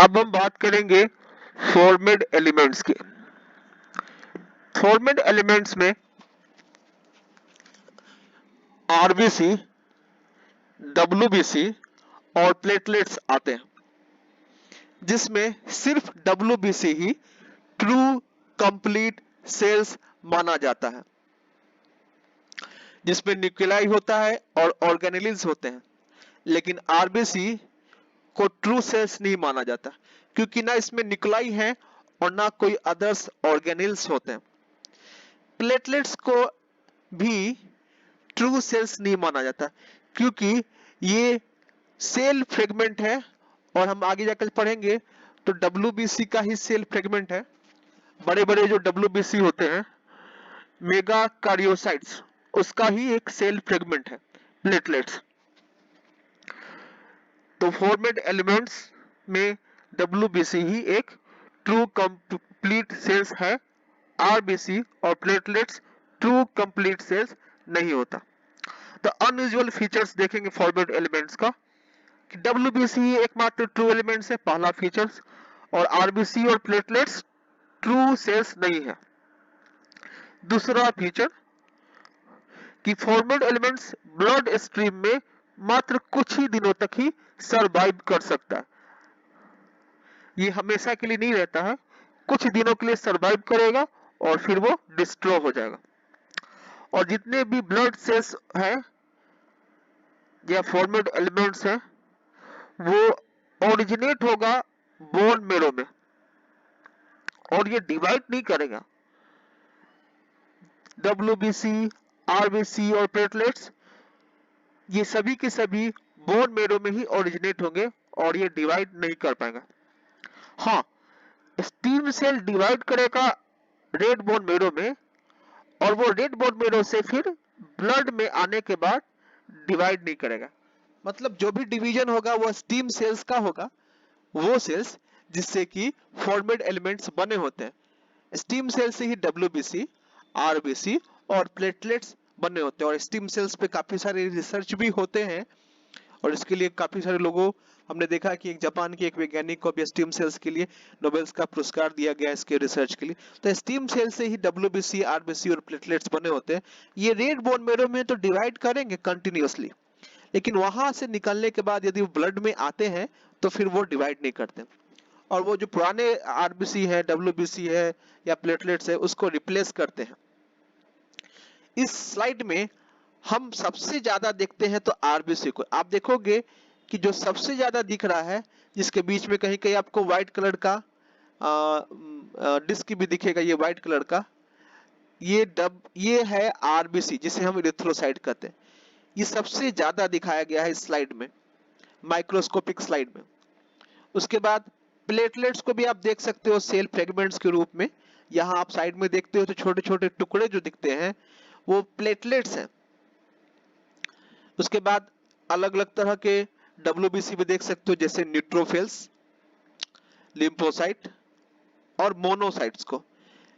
अब हम बात करेंगे फॉर्मेड एलिमेंट्स की। फॉर्मेड एलिमेंट्स में आरबीसी, डब्ल्यूबीसी और प्लेटलेट्स आते हैं, जिसमें सिर्फ डब्ल्यूबीसी ही ट्रू कंप्लीट सेल्स माना जाता है, जिसमें न्यूक्लियाई होता है और ऑर्गेनेल्स होते हैं। लेकिन आरबीसी को ट्रू सेल्स नहीं माना जाता, क्योंकि ना इसमें न्यूक्लियाई है और ना कोई अदर्स ऑर्गेनेल्स होते हैं। प्लेटलेट्स को भी ट्रू सेल्स नहीं माना जाता, क्योंकि ये सेल फ्रेगमेंट है, और हम आगे जाकर पढ़ेंगे तो डब्ल्यूबीसी का ही सेल फ्रेगमेंट है। बड़े बड़े जो डब्ल्यूबीसी होते हैं, मेगा कार्डियोसाइट्स, उसका ही एक सेल फ्रेगमेंट है प्लेटलेट्स। तो फॉर्मेट एलिमेंट्स में डब्ल्यूबीसी ही एक ट्रू कंप्लीट सेल्स है, आरबीसी और प्लेटलेट्स ट्रू कंप्लीट सेल्स नहीं होता। तो अनयूजुअल फीचर्स देखेंगे फॉर्मेट एलिमेंट्स का कि डब्ल्यूबीसी ही एकमात्र ट्रू एलिमेंट्स है, पहला फीचर्स, और आरबीसी और प्लेटलेट्स ट्रू सेल्स नहीं है। दूसरा फीचर कि फॉर्मेट एलिमेंट्स ब्लड स्ट्रीम में मात्र कुछ ही दिनों तक ही सरवाइव कर सकता है। ये हमेशा के लिए नहीं रहता है, कुछ दिनों के लिए सरवाइव करेगा और फिर वो डिस्ट्रॉय हो जाएगा। और जितने भी ब्लड सेल्स हैं या फॉर्मेट एलिमेंट्स हैं, वो ओरिजिनेट होगा बोन मेरो में, और ये डिवाइड नहीं करेगा। डब्ल्यूबीसी, आरबीसी और प्लेटलेट्स ये सभी के सभी बोन मेरो में ही ओरिजिनेट होंगे और ये डिवाइड नहीं कर पाएगा। हाँ, स्टीम सेल डिवाइड करेगा रेड बोन मेरो में, और वो रेड बोन मेरो से फिर ब्लड में आने के बाद डिवाइड नहीं करेगा। मतलब जो भी डिवीजन होगा वो स्टीम सेल्स का होगा, वो सेल्स जिससे कि फॉर्मेट एलिमेंट्स बने होते हैं। स्टीम सेल से ही डब्ल्यूबीसी, आरबीसी और प्लेटलेट्स बने होते हैं। और स्टीम सेल्स पे काफी सारे रिसर्च भी होते हैं, और इसके लिए काफी सारे लोगों, हमने देखा कि एक जापान के एक वैज्ञानिक को भी स्टीम सेल्स के लिए नोबेल का पुरस्कार दिया गया इसके रिसर्च के लिए। तो स्टीम सेल से ही डब्ल्यूबीसी, आरबीसी और प्लेटलेट्स बने होते हैं। ये रेड बोन मेरो में तो डिवाइड करेंगे कंटिन्यूअसली, लेकिन वहां से निकलने के बाद यदि वो ब्लड में आते हैं तो फिर वो डिवाइड नहीं करते, और वो जो पुराने आरबीसी है, डब्ल्यूबीसी है या प्लेटलेट्स है, उसको रिप्लेस करते हैं। इस स्लाइड में हम सबसे ज्यादा देखते हैं तो आरबीसी को। आप देखोगे कि जो सबसे ज्यादा दिख रहा है, जिसके बीच में कहीं कहीं आपको व्हाइट कलर का डिस्क भी दिखेगा, ये व्हाइट कलर का, ये है आरबीसी, जिसे हम इरिथ्रोसाइट कहते हैं। ये सबसे ज्यादा दिखाया गया है इस स्लाइड में, माइक्रोस्कोपिक स्लाइड में। उसके बाद प्लेटलेट्स को भी आप देख सकते हो सेल फ्रेगमेंट्स के रूप में। यहाँ आप साइड में देखते हो तो छोटे छोटे टुकड़े जो दिखते हैं वो प्लेटलेट्स हैं। उसके बाद अलग अलग तरह के डब्ल्यूबीसी भी देख सकते हो, जैसे न्यूट्रोफिल्स, लिम्फोसाइट और मोनोसाइट्स को।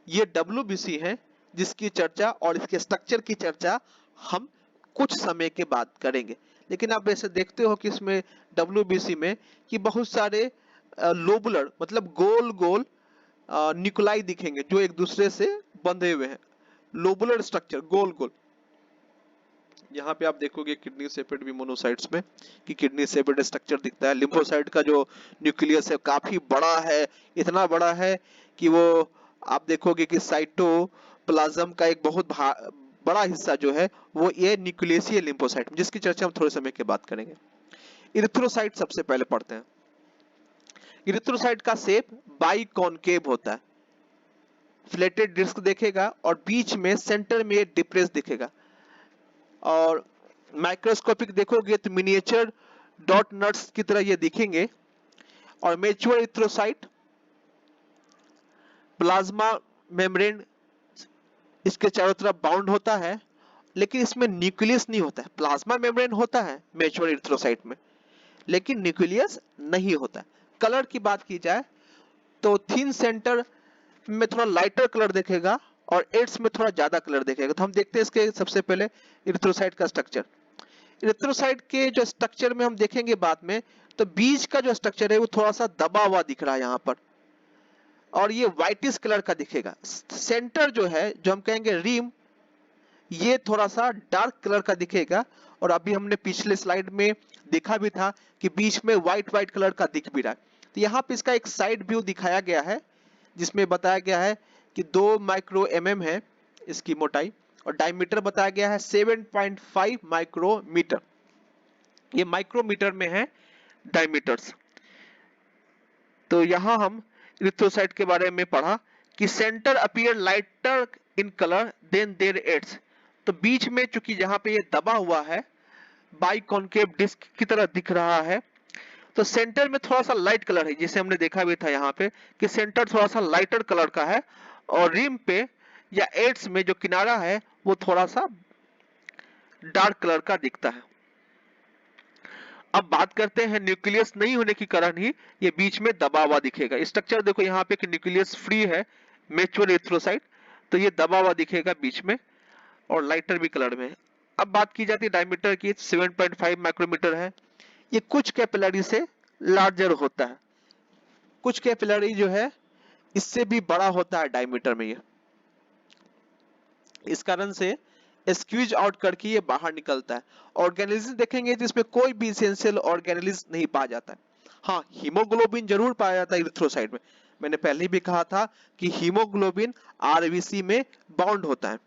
ये डब्ल्यूबीसी है जिसकी चर्चा और इसके स्ट्रक्चर की चर्चा हम कुछ समय के बाद करेंगे। लेकिन आप ऐसे देखते हो कि इसमें डब्ल्यूबीसी में कि बहुत सारे लोबुलर, मतलब गोल गोल न्यूक्लाई दिखेंगे जो एक दूसरे से बंधे हुए हैं, लोबुलर स्ट्रक्चर गोल गोल। यहाँ पे आप देखोगे किडनी सेपेड भी मोनोसाइट्स में कि किडनी सेपेड स्ट्रक्चर दिखता है। लिम्फोसाइट का जो न्यूक्लियस है काफी बड़ा है, इतना बड़ा है कि वो आप देखोगे कि साइटोप्लाज्म का एक बहुत बड़ा हिस्सा जो है वो ये न्यूक्लियस ही है लिम्फोसाइट में, जिसकी चर्चा हम थोड़े समय के बाद करेंगे। इरिथ्रोसाइट सबसे पहले पढ़ते हैं। इरिथ्रोसाइट का शेप बाइकॉनकेव होता है, फ्लैटेड डिस्क देखेगा और बीच में सेंटर में डिप्रेस दिखेगा। और माइक्रोस्कोपिक देखोगे तो मिनिएचर डॉट नट्स की तरह ये दिखेंगे। और मैच्योर इरिथ्रोसाइट प्लाज्मा मेम्ब्रेन इसके चारों तरफ बाउंड होता है, लेकिन इसमें न्यूक्लियस नहीं होता है। प्लाज्मा मेम्ब्रेन होता है मैच्योर इरिथ्रोसाइट में, लेकिन न्यूक्लियस नहीं होता है। कलर की बात की जाए तो थिन सेंटर में थोड़ा लाइटर कलर देखेगा और एड्स में थोड़ा ज्यादा कलर देखेगा। तो हम देखते हैं इसके सबसे पहले इरिथ्रोसाइट का स्ट्रक्चर। इरिथ्रोसाइट के जो स्ट्रक्चर में हम देखेंगे बाद में, तो बीच का जो स्ट्रक्चर है वो थोड़ा सा दबा हुआ दिख रहा है यहाँ पर, और ये व्हाइटिश कलर का दिखेगा। सेंटर जो है, जो हम कहेंगे रिम, ये थोड़ा सा डार्क कलर का दिखेगा। और अभी हमने पिछले स्लाइड में देखा भी था कि बीच में व्हाइट व्हाइट कलर का दिख भी रहा है। तो यहाँ पे इसका एक साइड व्यू दिखाया गया है, जिसमें बताया गया है कि 2 माइक्रो है इसकी मोटाई, और डायमीटर बताया गया है 7.5 माइक्रोमीटर। ये माइक्रोमीटर में है डायमीटर्स। तो यहाँ हम इरिथ्रोसाइट के बारे में पढ़ा कि centre appear lighter in colour than their edges. तो बीच में चूंकि जहां पे ये दबा हुआ है, बाइकॉन्केव डिस्क की तरह दिख रहा है, तो सेंटर में थोड़ा सा लाइट कलर है, जिसे हमने देखा भी था यहाँ पे कि सेंटर थोड़ा सा लाइटर कलर का है, और रिम पे या एड्स में जो किनारा है वो थोड़ा सा डार्क कलर का दिखता है। अब बात करते हैं न्यूक्लियस नहीं होने के कारण ही ये बीच में दबा हुआ दिखेगा। स्ट्रक्चर देखो यहाँ पे कि न्यूक्लियस फ्री है मैच्योर एरिथ्रोसाइट, तो ये दबा हुआ दिखेगा बीच में और लाइटर भी कलर में है। अब बात की जाती है डायमीटर की, 7.5 माइक्रोमीटर है। ये कुछ कैपिलरी से लार्जर होता है, कुछ कैपिलरी जो है इससे भी बड़ा होता है डायमीटर में। ये इस कारण से स्क्वीज आउट करके ये बाहर निकलता है। ऑर्गेनिज्म देखेंगे जिसमें कोई भी एसेंशियल ऑर्गेनिज्म नहीं पाया जाता है। हाँ, हीमोग्लोबिन जरूर पाया जाता है इरिथ्रोसाइट में। मैंने पहले भी कहा था कि हीमोग्लोबिन आरबीसी में बाउंड होता है।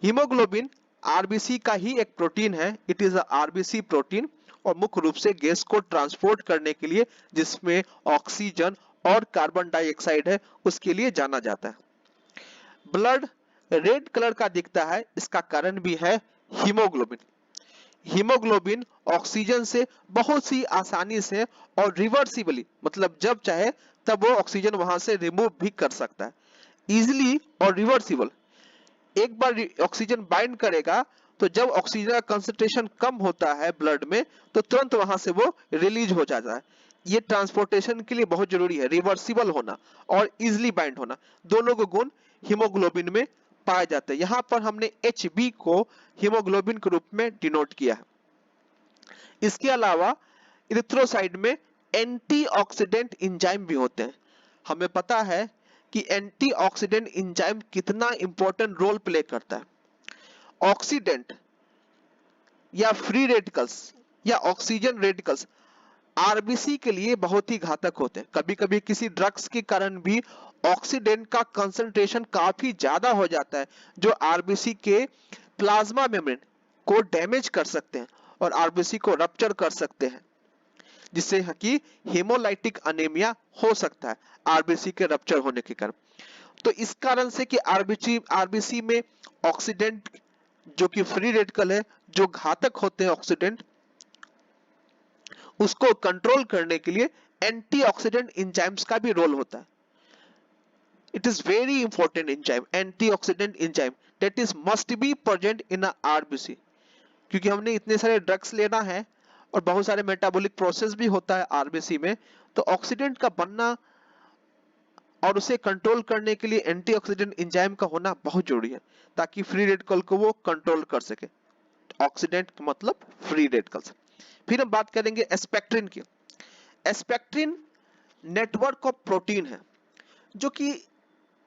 हीमोग्लोबिन आरबीसी का ही एक प्रोटीन है, इट इज आरबीसी प्रोटीन, और मुख्य रूप से गैस को ट्रांसपोर्ट करने के लिए, जिसमें ऑक्सीजन और कार्बन डाइऑक्साइड है, उसके लिए जाना जाता है। ब्लड रेड कलर का दिखता है, इसका कारण भी है हीमोग्लोबिन। हीमोग्लोबिन ऑक्सीजन से बहुत सी आसानी से और रिवर्सिबली, मतलब जब चाहे तब वो ऑक्सीजन वहां से रिमूव भी कर सकता है, इजिली और रिवर्सिबल। एक बार ऑक्सीजन बाइंड करेगा तो जब ऑक्सीजन का कंसंट्रेशन कम होता है ब्लड में, तो तुरंत वहां से वो रिलीज हो जाता है। ये ट्रांसपोर्टेशन के लिए बहुत जरूरी है, रिवर्सिबल होना और इजिली बाइंड होना, दोनों के गुण हीमोग्लोबिन में पाए जाते हैं। यहाँ पर हमने Hb को हीमोग्लोबिन के रूप में डिनोट किया है। इसके अलावा इरिथ्रोसाइट में एंटीऑक्सीडेंट एंजाइम भी होते हैं। हमें पता है कि एंटीऑक्सीडेंट एंजाइम कितना इंपॉर्टेंट रोल प्ले करता है। ऑक्सीडेंट या फ्री रेडिकल्स या ऑक्सीजन रेडिकल्स आरबीसी के लिए बहुत ही घातक होते हैं। कभी कभी किसी ड्रग्स के कारण भी ऑक्सीडेंट का कंसंट्रेशन काफी ज्यादा हो जाता है, जो आरबीसी के प्लाज्मा मेम्ब्रेन को डैमेज कर सकते हैं और आरबीसी को रप्चर कर सकते हैं, जिससे कि हेमोलाइटिक अनीमिया हो सकता है आरबीसी के रप्चर होने के कारण। तो इस कारण से कि आरबीसी में ऑक्सीडेंट जो कि फ्री रेडिकल है, जो घातक होते हैं ऑक्सीडेंट, उसको कंट्रोल करने के लिए एंटीऑक्सीडेंट एंजाइम्स का भी रोल होता है। It is very important enzyme, antioxidant enzyme that is must be present in a RBC, क्योंकि हमने इतने सारे ड्रग्स लेना है और बहुत सारे मेटाबॉलिक प्रोसेस भी होता है आरबीसी में, तो ऑक्सीडेंट का बनना और उसे कंट्रोल करने के लिए एंटीऑक्सीडेंट एंजाइम का होना बहुत जरूरी है, ताकि फ्री रेडिकल को वो कंट्रोल कर सके। ऑक्सीडेंट मतलब फ्री रेडिकल्स। फिर हम बात करेंगे एस्पेक्ट्रिन की। एस्पेक्ट्रिन नेटवर्क ऑफ प्रोटीन है, जो कि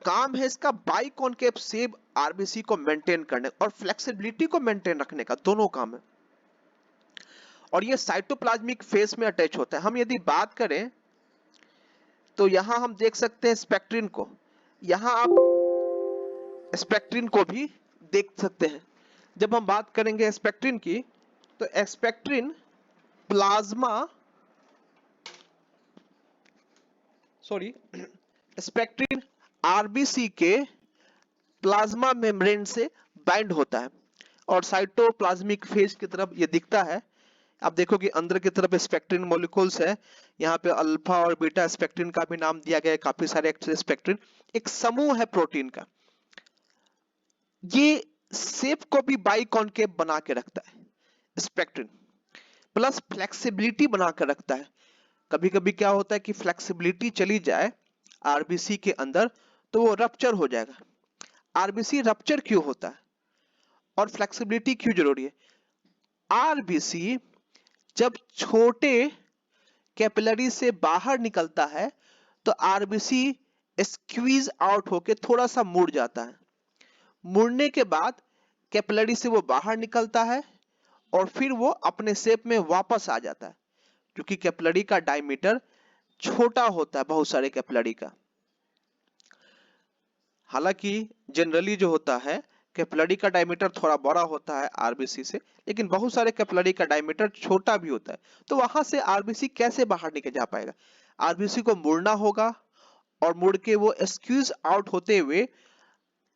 काम है इसका बाइकॉन्केव शेप आरबीसी को मेंटेन करने और फ्लेक्सिबिलिटी को मेंटेन रखने का, दोनों काम है। और ये साइटोप्लाज्मिक फेस में अटैच होता है। हम यदि बात करें तो यहां हम देख सकते हैं स्पेक्ट्रिन को, यहां आप स्पेक्ट्रिन को भी देख सकते हैं। जब हम बात करेंगे स्पेक्ट्रिन की, तो स्पेक्ट्रिन प्लाज्मा स्पेक्ट्रिन आरबीसी के प्लाज्मा मेम्ब्रेन से बाइंड होता है और साइटोप्लाज्मिक फेज की तरफ ये दिखता है। आप देखो कि अंदर की तरफ स्पेक्ट्रिन मॉलिक्यूल्स है, यहाँ पे अल्फा और बीटा स्पेक्ट्रिन का भी नाम दिया गया है, काफी सारे स्पेक्ट्रिन, एक समूह है प्रोटीन का। ये शेप को भी बाइकॉन्केव बना के रखता है स्पेक्ट्रिन, प्लस फ्लेक्सिबिलिटी बना कर रखता है। कभी कभी क्या होता है कि फ्लेक्सिबिलिटी चली जाए आरबीसी के अंदर तो वो रप्चर हो जाएगा। आरबीसी रप्चर क्यों होता है और फ्लेक्सिबिलिटी क्यों जरूरी है? आरबीसी जब छोटे कैपिलरी से बाहर निकलता है तो आरबीसी स्क्वीज आउट होके थोड़ा सा मुड़ जाता है। मुड़ने के बाद कैपिलरी से वो बाहर निकलता है और फिर वो अपने शेप में वापस आ जाता है, क्योंकि कैपिलरी का डायमीटर छोटा होता है बहुत सारे कैपिलरी का। हालांकि जनरली जो होता है कैपिलरी का डायमीटर थोड़ा बड़ा होता है आरबीसी से, लेकिन बहुत सारे कैपिलरी का डायमीटर छोटा भी होता है। तो वहां से आरबीसी कैसे बाहर निकल जा पाएगा? आरबीसी को मुड़ना होगा और मुड़ के वो स्क्वीज आउट होते हुए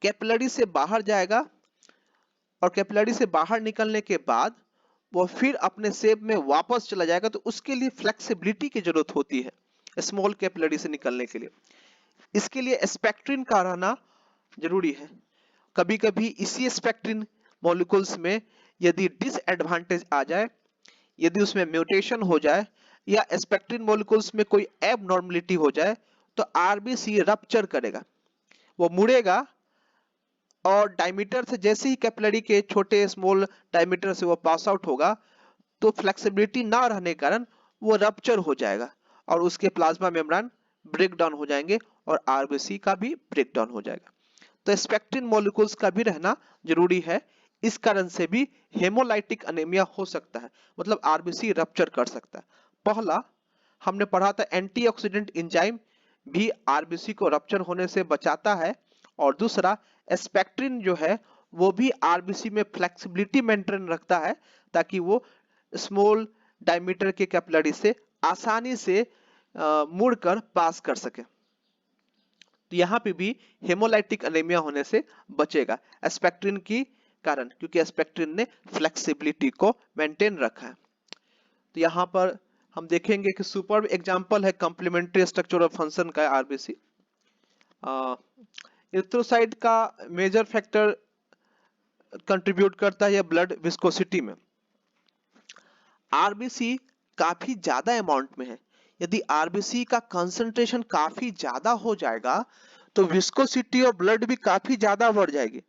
कैपिलरी से बाहर जाएगा और कैपिलरी से बाहर निकलने के बाद वो फिर अपने शेप में वापस चला जाएगा। तो उसके लिए फ्लेक्सिबिलिटी की जरूरत होती है स्मॉल कैपिलरी से निकलने के लिए। इसके लिए स्पेक्ट्रिन का रहना जरूरी है। कभी कभी इसी स्पेक्ट्रिन मॉलिक्यूल्स में यदि डिसएडवांटेज आ जाए, यदि उसमें म्यूटेशन हो जाए या स्पेक्ट्रिन मॉलिक्यूल्स में कोई एबनॉर्मलिटी हो जाए, तो आरबीसी रप्चर करेगा, वो मुड़ेगा और डायमीटर से जैसे ही कैपिलरी के छोटे स्मॉल डायमीटर से वो पास आउट होगा तो फ्लेक्सिबिलिटी ना रहने के कारण वो रप्चर हो जाएगा और उसके प्लाज्मा मेम्ब्रेन ब्रेक डाउन हो जाएंगे और आरबीसी का भी ब्रेक डाउन हो जाएगा। तो स्पेक्ट्रिन मॉलिक्यूल्स का भी रहना जरूरी है। इस कारण से भी हेमोलाइटिक अनेमिया हो सकता है, मतलब आरबीसी रप्चर कर सकता है। पहला हमने पढ़ा था एंटीऑक्सीडेंट एंजाइम भी आरबीसी को रप्चर होने से बचाता है, और दूसरा स्पेक्ट्रिन जो है वो भी आरबीसी में फ्लेक्सिबिलिटी मेंटेन रखता है ताकि वो स्मॉल डायमीटर के कैपिलरी से आसानी से मुड़कर पास कर सके। तो यहाँ पे भी हेमोलाइटिक एनीमिया होने से बचेगा स्पेक्ट्रिन की कारण, क्योंकि स्पेक्ट्रिन ने फ्लेक्सिबिलिटी को मेंटेन रखा है। तो यहाँ पर हम देखेंगे कि सुपर एग्जांपल है कॉम्प्लीमेंट्री स्ट्रक्चर और फंक्शन का आरबीसी। इरिथ्रोसाइट का मेजर फैक्टर कंट्रीब्यूट करता है ब्लड विस्कोसिटी में। आरबीसी काफी ज्यादा अमाउंट में है। यदि आरबीसी का कंसंट्रेशन काफी ज्यादा हो जाएगा तो विस्कोसिटी और ब्लड भी काफी ज्यादा बढ़ जाएगी।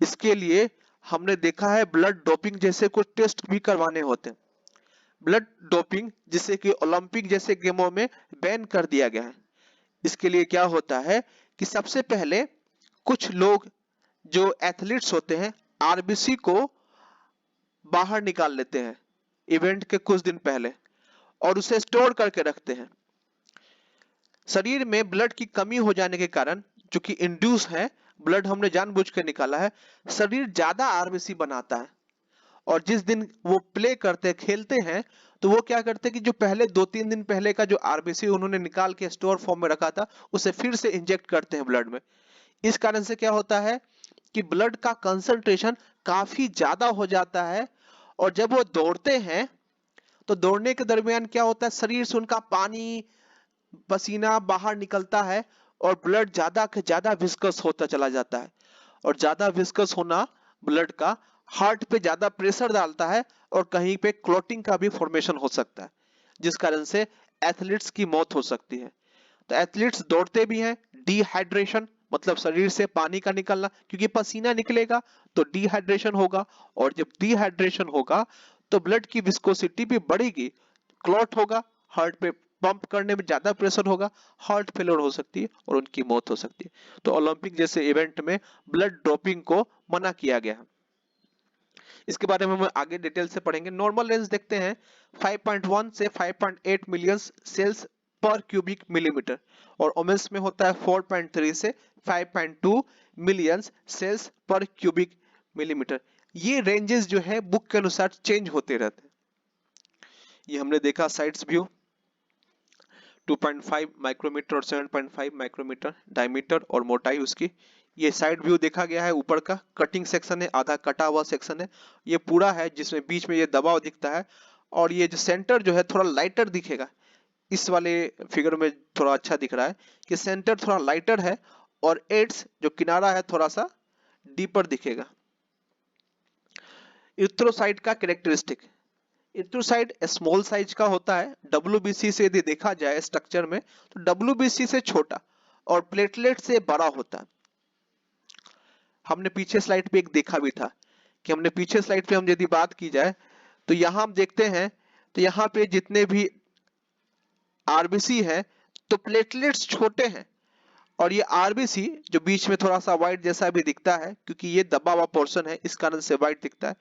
इसके लिए हमने देखा है ब्लड डोपिंग जैसे कुछ टेस्ट भी करवाने होते हैं। ब्लड डोपिंग जिसे कि ओलंपिक जैसे गेमों में बैन कर दिया गया है। इसके लिए क्या होता है कि सबसे पहले कुछ लोग जो एथलीट्स होते हैं आरबीसी को बाहर निकाल लेते हैं इवेंट के कुछ दिन पहले और उसे स्टोर करके रखते हैं। शरीर में ब्लड की कमी हो जाने के कारण, चूंकि इंड्यूस है ब्लड हमने जानबूझ कर निकाला है, शरीर ज्यादा आरबीसी बनाता है और जिस दिन वो प्ले करते खेलते हैं तो वो क्या करते हैं कि जो पहले 2-3 दिन पहले का जो आरबीसी उन्होंने निकाल के स्टोर फॉर्म में रखा था उसे फिर से इंजेक्ट करते हैं ब्लड में। इस कारण से क्या होता है कि ब्लड का कंसंट्रेशन काफी ज्यादा हो जाता है और जब वो दौड़ते हैं तो दौड़ने के दरमियान क्या होता है शरीर से उनका पानी पसीना बाहर निकलता है और ब्लड ज्यादा से ज्यादा विस्कस होता चला जाता है और ज्यादा विस्कस होना ब्लड का हार्ट पे ज्यादा प्रेशर डालता है और कहीं पे क्लॉटिंग का भी फॉर्मेशन हो सकता है, जिस कारण से एथलीट्स की मौत हो सकती है। तो एथलीट्स दौड़ते भी हैं, डिहाइड्रेशन मतलब शरीर से पानी का निकलना, क्योंकि पसीना निकलेगा तो डिहाइड्रेशन होगा और जब डिहाइड्रेशन होगा तो ब्लड की विस्कोसिटी भी बढ़ेगी, क्लॉट होगा, हार्ट पे पंप करने में ज्यादा प्रेशर होगा, हार्ट फेलियर हो सकती है और उनकी मौत हो सकती है। तो ओलंपिक जैसे इवेंट में ब्लड ड्रॉपिंग को मना किया गया है। इसके बारे में हम आगे डिटेल से पढ़ेंगे। नॉर्मल रेंज देखते हैं 5.1 से 5.8 मिलियन सेल्स पर क्यूबिक मिलीमीटर और वुमेन्स में होता है 4.3 से 5.2 मिलियन सेल्स पर क्यूबिक मिलीमीटर। ये रेंजेस जो है बुक के अनुसार चेंज होते रहते हैं। ये हमने देखा साइड्स व्यू 2.5 माइक्रोमीटर और 7.5 माइक्रोमीटर डायमीटर और मोटाई उसकी। ये साइड व्यू देखा गया है, ऊपर का कटिंग सेक्शन है, आधा कटा हुआ सेक्शन है, ये पूरा है जिसमें बीच में ये दबाव दिखता है और ये जो सेंटर जो है थोड़ा लाइटर दिखेगा। इस वाले फिगर में थोड़ा अच्छा दिख रहा है कि सेंटर थोड़ा लाइटर है और एड्स जो किनारा है थोड़ा सा डीपर दिखेगा। इरिथ्रोसाइट का कैरेक्टरिस्टिक, इरिथ्रोसाइट स्मॉल साइज का होता है। डब्ल्यूबीसी से यदि देखा जाए स्ट्रक्चर में तो डब्ल्यूबीसी से छोटा और प्लेटलेट से बड़ा होता है। हमने पीछे स्लाइड पे एक देखा भी था कि हमने पीछे स्लाइड पे हम यदि बात की जाए तो यहां हम देखते हैं तो यहाँ पे जितने भी आरबीसी है तो प्लेटलेट्स छोटे हैं, और ये आरबीसी जो बीच में थोड़ा सा व्हाइट जैसा भी दिखता है क्योंकि ये दबा हुआ पोर्शन है इस कारण से व्हाइट दिखता है,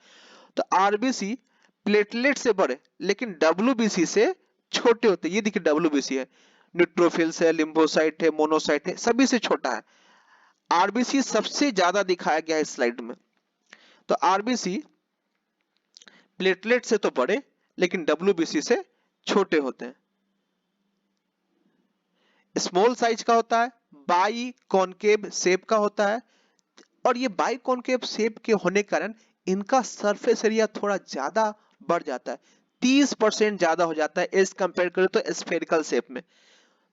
तो आरबीसी प्लेटलेट से बड़े लेकिन डब्ल्यूबीसी से छोटे होते हैं। ये देखिए डब्ल्यूबीसी है, न्यूट्रोफिल्स है, लिम्फोसाइट है, मोनोसाइट है, सभी से छोटा है। आरबीसी सबसे ज्यादा दिखाया गया है इस स्लाइड में। तो आरबीसी प्लेटलेट से तो बड़े लेकिन डब्ल्यूबीसी से छोटे होते हैं। स्मॉल साइज का होता है, बाई कॉनकेव शेप का होता है, और ये बाई कॉनकेव शेप के होने के कारण इनका सरफेस एरिया थोड़ा ज्यादा बढ़ जाता है, 30% ज्यादा हो जाता है एज कंपेयर करें तो स्फेरिकल शेप में।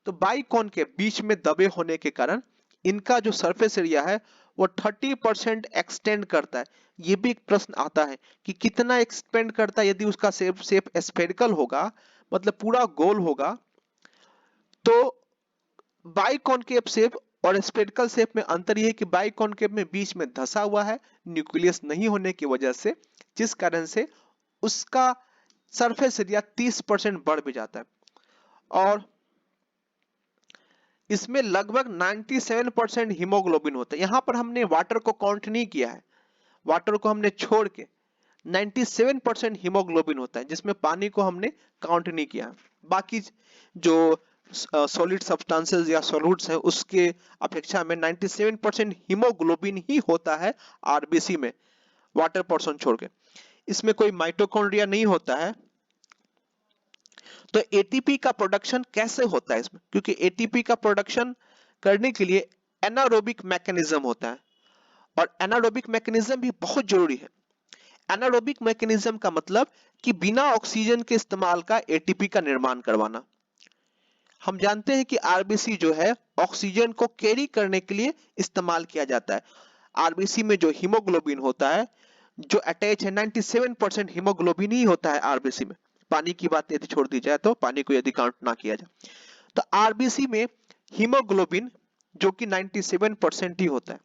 तो बाई कॉनकेव बीच में दबे होने के कारण इनका जो सरफेस एरिया है वो 30% एक्सटेंड करता है। ये भी एक प्रश्न आता है कि कितना एक्सपेंड करता है, यदि उसका शेप स्फेरिकल होगा मतलब पूरा गोल होगा तो बाई कॉनकेव शेप और स्फेरिकल शेप में अंतर यह है कि बाई कॉनकेव में बीच में धंसा हुआ है न्यूक्लियस नहीं होने की वजह से, जिस कारण से उसका सरफेस एरिया 30% बढ़ भी जाता है। और इसमें लगभग 97% हीमोग्लोबिन होता है। यहां पर हमने वाटर को काउंट नहीं किया है, वाटर को हमने छोड़ के 97% हीमोग्लोबिन होता है, जिसमें पानी को हमने काउंट नहीं किया। बाकी जो सॉलिड सब्सटेंसेस या सॉल्यूट्स हैं उसके अपेक्षा में 97% हीमोग्लोबिन ही होता है आरबीसी में, वाटर पोर्शन छोड़ के। इसमें कोई माइटोकॉन्ड्रिया नहीं होता है। तो एटीपी का प्रोडक्शन कैसे होता है इसमें, क्योंकि एटीपी का प्रोडक्शन करने के लिए एनारोबिक मैकेनिज्म होता है, और एनारोबिक मैकेनिज्म भी बहुत जरूरी है। एनारोबिक मैकेनिज्म का मतलब कि बिना ऑक्सीजन के इस्तेमाल का एटीपी का निर्माण करवाना। हम जानते हैं कि आरबीसी जो है ऑक्सीजन को कैरी करने के लिए इस्तेमाल किया जाता है। आरबीसी में जो हीमोग्लोबिन होता है जो अटैच है 97% हीमोग्लोबिन ही होता है आरबीसी में। पानी की बात यदि छोड़ दी जाए तो, पानी को यदि काउंट ना किया जाए तो आरबीसी में हीमोग्लोबिन जो कि 97% ही होता है,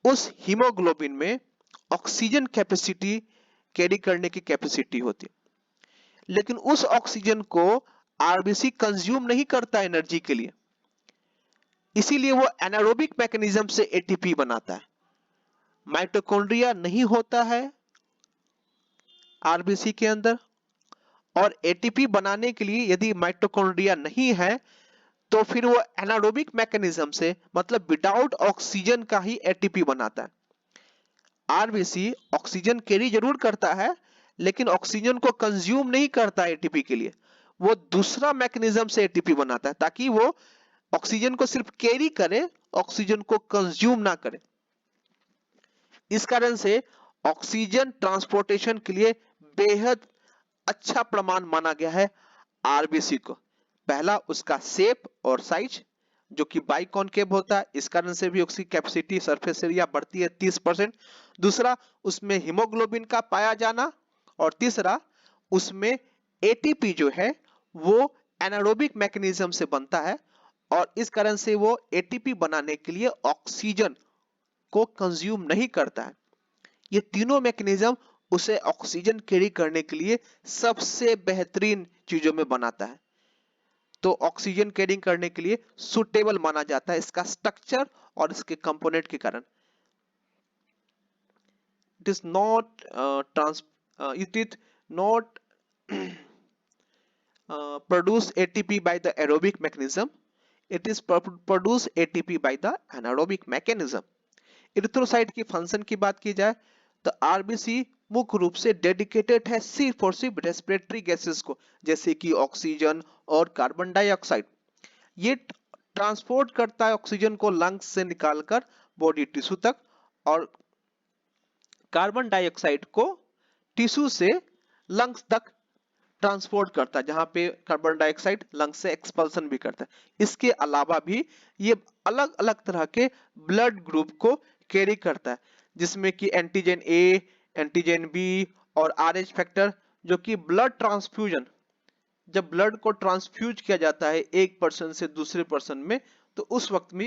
उस हीमोग्लोबिन में ऑक्सीजन कैपेसिटी कैरी करने की कैपेसिटी होती है, लेकिन उस ऑक्सीजन को आरबीसी कंज्यूम नहीं करता एनर्जी के लिए, इसीलिए वो एनारोबिक मैकेनिज्म से एटीपी बनाता है। माइटोकॉन्ड्रिया नहीं होता है आरबीसी के अंदर, और एटीपी बनाने के लिए यदि माइटोकॉन्ड्रिया नहीं है तो फिर वो एनारोबिक मैकेनिज्म से मतलब विदाउट ऑक्सीजन का ही एटीपी बनाता है। आरबीसी ऑक्सीजन कैरी जरूर करता है लेकिन ऑक्सीजन को कंज्यूम नहीं करता एटीपी के लिए, वो दूसरा मैकेनिज्म से एटीपी बनाता है ताकि वो ऑक्सीजन को सिर्फ कैरी करे, ऑक्सीजन को कंज्यूम ना करे। इस कारण से ऑक्सीजन ट्रांसपोर्टेशन के लिए बेहद अच्छा प्रमाण माना गया है आरबीसी को। पहला उसका शेप और साइज जो कि बाइकॉनकेव होता है, इस कारण से भी उसकी कैपेसिटी सरफेस एरिया बढ़ती है 30%। दूसरा उसमें हीमोग्लोबिन का पाया जाना, और तीसरा उसमें एटीपी जो है वो एनारोबिक मैकेनिज्म से बनता है, और इस कारण से वो एटीपी बनाने के लिए ऑक्सीजन को कंज्यूम नहीं करता है। ये तीनों मैकेनिज्म उसे ऑक्सीजन कैरी करने के लिए सबसे बेहतरीन चीजों में बनाता है, तो ऑक्सीजन कैरिंग करने के लिए सुटेबल माना जाता है इसका स्ट्रक्चर और इसके कंपोनेंट के कारण। It is not produce ATP by the aerobic mechanism, it is produce ATP by the anaerobic mechanism। Erythrocyte की फंक्शन की बात की जाए तो आरबीसी मुख्य रूप से डेडिकेटेड है सिर्फ और सिर्फ रेस्पिरेटरी गैसेस को, जैसे कि ऑक्सीजन और कार्बन डाइऑक्साइड। ये ट्रांसपोर्ट करता है ऑक्सीजन को लंग्स से निकालकर बॉडी टिश्यू तक, और कार्बन डाइऑक्साइड को टिश्यू से लंग्स तक ट्रांसपोर्ट करता है, जहां पे कार्बन डाइऑक्साइड लंग्स से एक्सपल्सन भी करता है। इसके अलावा भी ये अलग अलग तरह के ब्लड ग्रुप को कैरी करता है, जिसमें कि एंटीजन ए, एंटीजन बी और आरएच फैक्टर, जो कि ब्लड ट्रांसफ्यूजन, जब ब्लड को ट्रांसफ्यूज किया जाता है एक पर्सन से दूसरे पर्सन में, तो उस वक्त में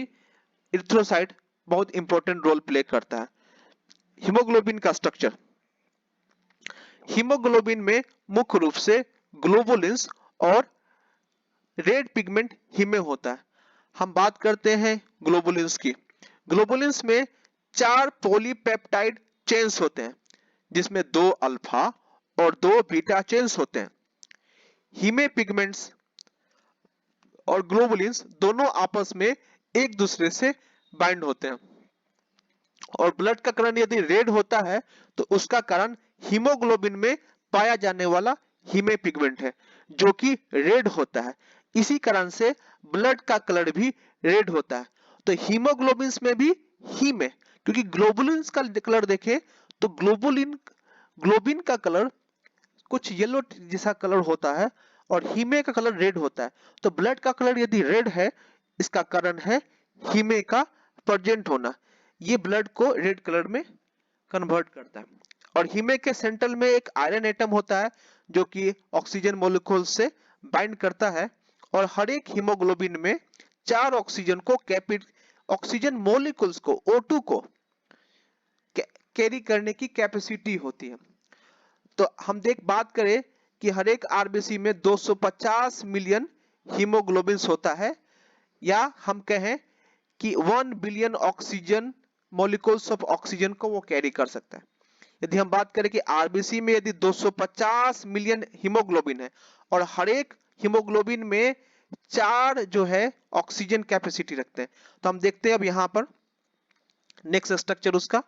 इरिथ्रोसाइट बहुत इंपॉर्टेंट रोल प्ले करता है। हीमोग्लोबिन का स्ट्रक्चर, हीमोग्लोबिन में मुख्य रूप से ग्लोबुलिन्स और रेड पिगमेंट हीमे होता है। हम बात करते हैं ग्लोबुलिन्स की। ग्लोबुलिन्स में 4 पॉलीपेप्टाइड चेन्स होते हैं, जिसमें 2 अल्फा और 2 बीटा चेन्स होते हैं। हीमे पिगमेंट्स और ग्लोबुलिन्स दोनों आपस में एक दूसरे से बाइंड होते हैं, और ब्लड का कलर यदि रेड होता है तो उसका कारण हीमोग्लोबिन में पाया जाने वाला हीमे पिगमेंट है, जो कि रेड होता है। इसी कारण से ब्लड का कलर भी रेड होता है। तो हीमोग्लोबिन में भी हीमे, क्योंकि ग्लोबुलिन का कलर देखें तो ग्लोबिन का कलर कुछ येलो जैसा कलर होता है और हीमे का कलर रेड होता है। तो ब्लड का कलर यदि रेड है, इसका कारण है हीमे का प्रेजेंट होना। ये ब्लड को रेड कलर में कन्वर्ट करता है। और हीमे के सेंटर में एक आयरन एटम होता है, जो कि ऑक्सीजन मॉलिक्यूल से बाइंड करता है, और हर एक हीमोग्लोबिन में 4 ऑक्सीजन मॉलिक्यूल्स को O2 को कैरी करने की कैपेसिटी होती है। तो हम बात करें कि हर एक आरबीसी में 250 मिलियन हीमोग्लोबिन होता है, या हम कहें कि 1 billion oxygen molecules of oxygen को वो कैरी कर सकता है। यदि हम बात करें कि आरबीसी में यदि 250 मिलियन हीमोग्लोबिन है और हर एक हीमोग्लोबिन में 4 जो है ऑक्सीजन कैपेसिटी रखते हैं, तो हम देखते हैं अब यहां पर नेक्स्ट स्ट्रक्चर उसका।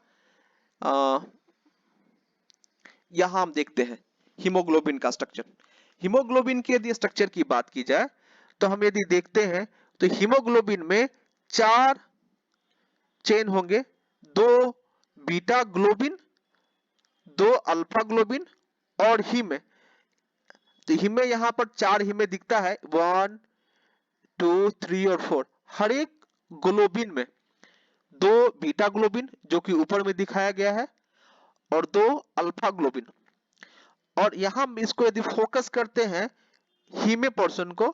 यहां हम देखते हैं हीमोग्लोबिन का स्ट्रक्चर। हीमोग्लोबिन की यदि स्ट्रक्चर की बात की जाए तो हम यदि देखते हैं तो हीमोग्लोबिन में 4 चेन होंगे, 2 बीटा ग्लोबिन, 2 अल्फा ग्लोबिन और हीमे। तो हीमे यहां पर 4 हीमे दिखता है, 1 2 3 और 4। हर एक ग्लोबिन में 2 बीटा ग्लोबिन जो कि ऊपर में दिखाया गया है और 2 अल्फा ग्लोबिन। और यहां इसको यदि फोकस करते हैं हीमे पोर्शन को,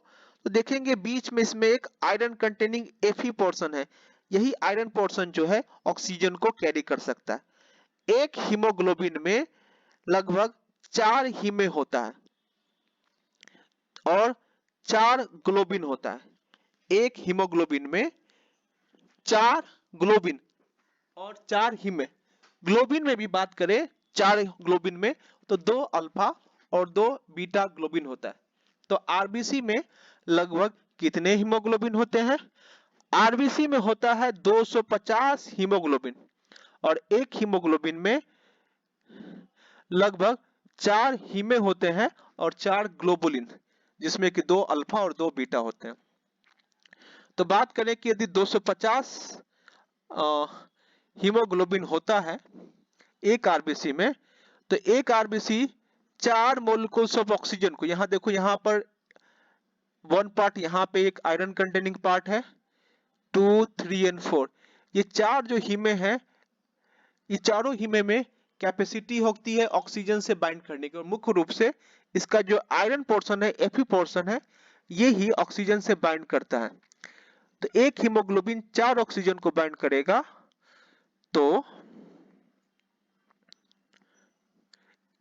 तो देखेंगे बीच में इसमें एक आयरन कंटेनिंग Fe पोर्शन है। यही आयरन पोर्शन जो है ऑक्सीजन को कैरी कर सकता है। एक हीमोग्लोबिन में लगभग 4 हीमे होता है और 4 ग्लोबिन होता है। एक हीमोग्लोबिन में 4 ग्लोबिन और 4 हीमे। ग्लोबिन में भी बात करें 4 ग्लोबिन में तो 2 अल्फा और 2 बीटा ग्लोबिन होता है। तो आरबीसी में लगभग कितने हीमोग्लोबिन होते हैं? आरबीसी में होता है 250 हीमोग्लोबिन, और एक हीमोग्लोबिन में लगभग 4 हीमे होते हैं और 4 ग्लोबुलिन, जिसमें कि 2 अल्फा और 2 बीटा होते हैं। तो बात करें कि यदि 250 हीमोग्लोबिन होता है एक आरबीसी में, तो एक आरबीसी 4 मोलिक्यूल्स ऑफ ऑक्सीजन को, यहां देखो यहां पर 1 पार्ट, यहां पे एक आयरन कंटेनिंग पार्ट है, 2 3 एंड 4। ये 4 जो हीमे हैं, ये चारों हीमे में कैपेसिटी होती है ऑक्सीजन से बाइंड करने की, और मुख्य रूप से इसका जो आयरन पोर्शन है, Fe पोर्शन है, ये ही ऑक्सीजन से बाइंड करता है। तो एक हीमोग्लोबिन 4 ऑक्सीजन को बाइंड करेगा, तो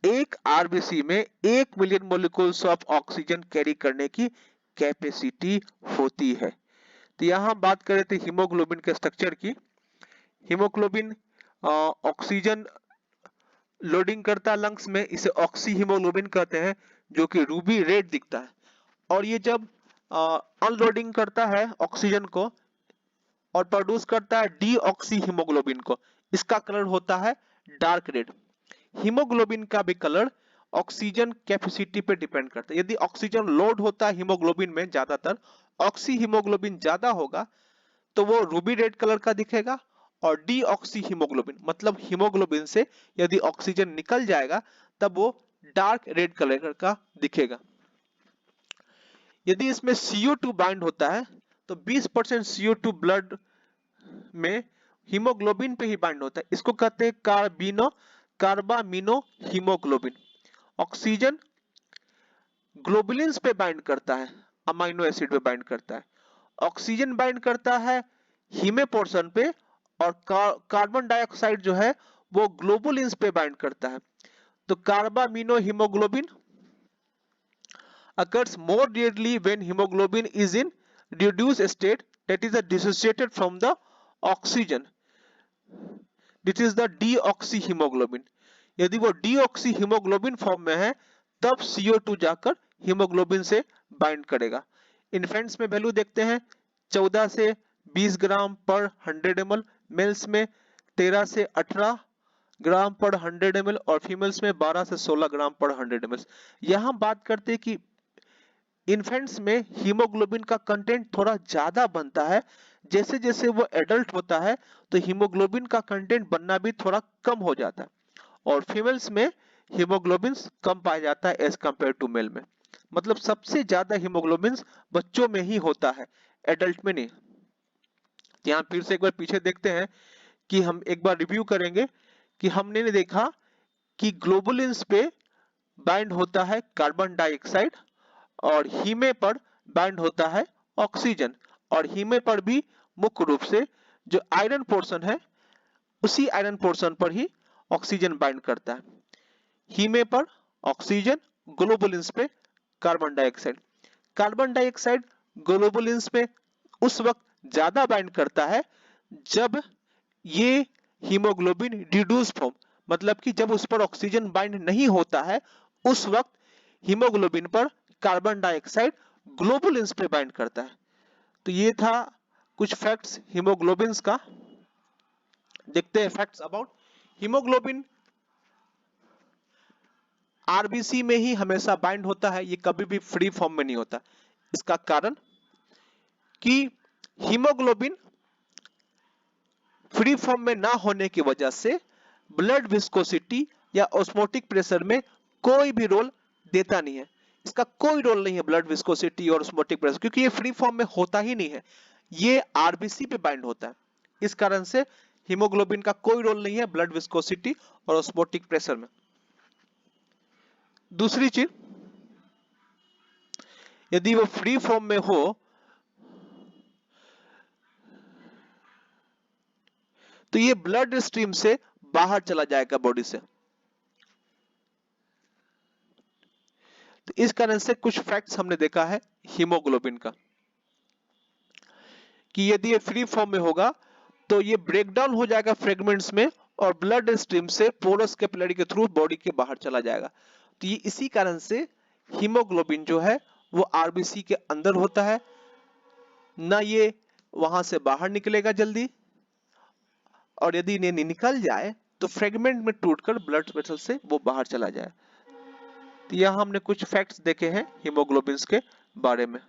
एक आरबीसी में 1 million molecules of oxygen carry करने की कैपेसिटी होती है। तो यहां हम बात कर रहे थे हीमोग्लोबिन के स्ट्रक्चर की। हीमोग्लोबिन ऑक्सीजन लोडिंग करता है लंग्स में, इसे ऑक्सी हीमोग्लोबिन कहते हैं, जो कि रूबी रेड दिखता है। और ये जब अनलोडिंग करता है ऑक्सीजन को और प्रोड्यूस करता है डी ऑक्सी हीमोग्लोबिन को, इसका कलर होता है डार्क रेड। हीमोग्लोबिन का भी कलर ऑक्सीजन कैपेसिटी पे डिपेंड करता है। यदि ऑक्सीजन लोड होता है हीमोग्लोबिन में, ज्यादातर ऑक्सी हीमोग्लोबिन ज्यादा होगा, तो वो रूबी रेड कलर का दिखेगा। और डी ऑक्सी हीमोग्लोबिन मतलब हीमोग्लोबिन से यदि ऑक्सीजन निकल जाएगा, तब वो डार्क रेड कलर का दिखेगा। यदि इसमें CO2 बाइंड होता है, तो 20% CO2 ब्लड में हीमोग्लोबिन पे ही बाइंड होता है। इसको कहते हैं कार्बामिनो हीमोग्लोबिन। ऑक्सीजन ग्लोबुलिन्स पे बाइंड करता है, अमाइनो एसिड पे बाइंड करता है। ऑक्सीजन बाइंड करता है हीमे पोर्शन पे और कार्बन डाइऑक्साइड जो है वो ग्लोबुलिन्स पे बाइंड करता है। तो carbamino haemoglobin occurs more rarely when hemoglobin is in reduced state, that is dissociated from the oxygen. This is the deoxyhemoglobin. यदि वो deoxyhemoglobin फॉर्म में है तब CO2 जाकर हीमोग्लोबिन से बाइंड करेगा। इन्फेंट्स में वैल्यू देखते हैं 14 से 20 ग्राम पर 100 ml, मेल्स में 13 से 18 ग्राम पर 100 ml और फीमेल्स में 12 से 16 ग्राम पर 100 ml। यहाँ बात करते हैं कि इन्फेंट्स में हीमोग्लोबिन का कंटेंट थोड़ा ज्यादा बनता है, जैसे जैसे वो एडल्ट होता है तो हीमोग्लोबिन का कंटेंट बनना भी थोड़ा कम हो जाता है, और फीमेल्स में हीमोग्लोबिन कम पाया जाता है एज कंपेयर टू मेल में। मतलब सबसे ज्यादा हीमोग्लोबिन बच्चों में ही होता है, एडल्ट में नहीं। यहाँ फिर से एक बार पीछे देखते हैं कि हम एक बार रिव्यू करेंगे कि हमने देखा कि ग्लोबुलिन्स पे बाइंड होता है कार्बन डाइऑक्साइड और हीमे पर बाइंड होता है ऑक्सीजन, और हीमे पर भी मुख्य रूप से जो आयरन पोर्शन है उसी आयरन पोर्शन पर ही ऑक्सीजन बाइंड करता है। हीमे पर ऑक्सीजन, ग्लोबुलिन्स पे carbon dioxide. Carbon dioxide globulins पे उस वक्त ज्यादा बाइंड करता है जब ये हीमोग्लोबिन रिड्यूस फॉर्म, मतलब कि जब उस पर ऑक्सीजन बाइंड नहीं होता है उस वक्त हीमोग्लोबिन पर कार्बन डाइऑक्साइड ग्लोबुलिन्स पे बाइंड करता है। तो ये था कुछ फैक्ट्स हीमोग्लोबिन्स का। देखते हैं फैक्ट्स अबाउट हीमोग्लोबिन। आरबीसी में ही हमेशा बाइंड होता है, ये कभी भी फ्री फॉर्म में नहीं होता। इसका कारण कि हीमोग्लोबिन फ्री फॉर्म में ना होने की वजह से ब्लड विस्कोसिटी या ऑस्मोटिक प्रेशर में कोई भी रोल देता नहीं है। इसका कोई रोल नहीं है ब्लड विस्कोसिटी और ऑस्मोटिक प्रेशर, क्योंकि ये फ्री फॉर्म में होता ही नहीं है, ये आरबीसी पे बाइंड होता है। इस कारण से हीमोग्लोबिन का कोई रोल नहीं है ब्लड विस्कोसिटी और ऑस्मोटिक प्रेशर में। दूसरी चीज, यदि वो फ्री फॉर्म में हो तो ये ब्लड स्ट्रीम से बाहर चला जाएगा बॉडी से। तो इस कारण से कुछ फैक्ट्स हमने देखा है हीमोग्लोबिन का कि यदि ये फ्री फॉर्म में होगा तो ये ब्रेक डाउन हो जाएगा फ्रेगमेंट्स में और ब्लड स्ट्रीम से पोरस कैपिलरी के थ्रू बॉडी के बाहर चला जाएगा। तो ये इसी कारण से हीमोग्लोबिन जो है वो आरबीसी के अंदर होता है, ना ये वहां से बाहर निकलेगा जल्दी, और यदि इन्हें निकल जाए तो फ्रेगमेंट में टूटकर ब्लड वेसल से वो बाहर चला जाए। तो यहाँ हमने कुछ फैक्ट्स देखे हैं हीमोग्लोबिन के बारे में।